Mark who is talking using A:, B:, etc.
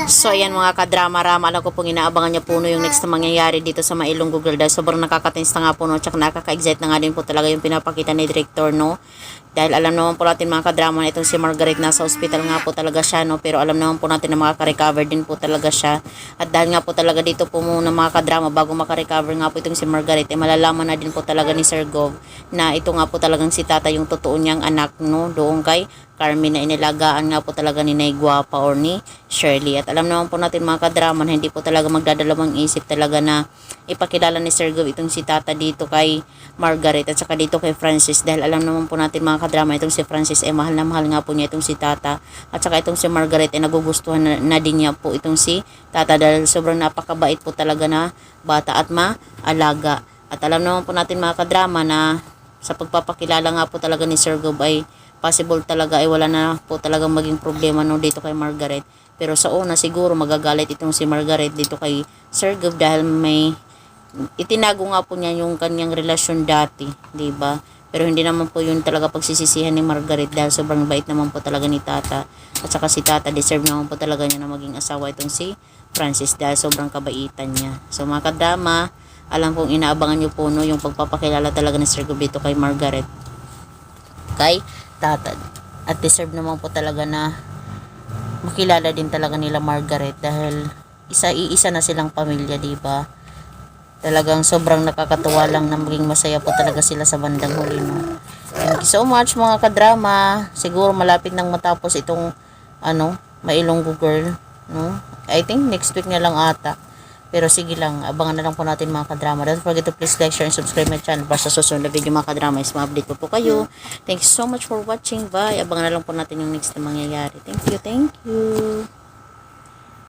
A: So ayan mga kadrama-rama, alam ko pong inaabangan niya po no yung next na mangyayari dito sa Mailong Google dahil sobrang nakakatins na nga po no, tsaka nakaka-excite na nga din po talaga yung pinapakita ni Director no. Dahil alam naman po natin mga kadrama na itong si Margaret nasa hospital nga po talaga siya no, pero alam naman po natin na makaka-recover din po talaga siya. At dahil nga po talaga dito po muna mga kadrama, bago maka-recover nga po itong si Margaret, malalaman na din po talaga ni Sir Gov na ito nga po talagang si Tata yung totoo niyang anak no, doon kay Carmen na inilagaan nga po talaga ni Nay Guapa or ni Shirley. At alam naman po natin mga kadrama na hindi po talaga magdadalawang isip talaga na ipakilala ni Sir Gov itong si Tata dito kay Margaret at saka dito kay Francis, dahil alam naman po natin mga kadrama itong si Francis ay mahal na mahal nga po niya itong si Tata at saka itong si Margaret ay nagugustuhan na din niya po itong si Tata dahil sobrang napakabait po talaga na bata at maalaga. At alam naman po natin mga kadrama na sa pagpapakilala nga po talaga ni Sir Gov ay possible talaga ay wala na po talagang maging problema no dito kay Margaret. Pero sa una siguro magagalit itong si Margaret dito kay Sir Gov dahil may itinago nga po niya yung kanyang relasyon dati, di ba? Pero hindi naman po yun talaga pagsisisihan ni Margaret dahil sobrang bait naman po talaga ni Tata. At saka si Tata deserve naman po talaga niya na maging asawa itong si Francis dahil sobrang kabaitan niya. So mga kadama, alam kong inaabangan niyo po no yung pagpapakilala talaga ni Sir Gov dito kay Margaret kay Tata. At deserve naman po talaga na makilala din talaga nila Margaret dahil iisa na silang pamilya, di ba? Talagang sobrang nakakatuwa lang na maging masaya po talaga sila sa bandang huli no. Thank you so much mga kadrama. Siguro malapit nang matapos itong Mailong Google no. I think next week na lang ata. Pero sige lang, abangan na lang po natin mga kadrama. Don't forget to please like, share, and subscribe my channel para sa susunod na video mga kadrama is ma-update po kayo. Thank you so much for watching. Bye. Abangan na lang po natin yung next na mangyayari. Thank you.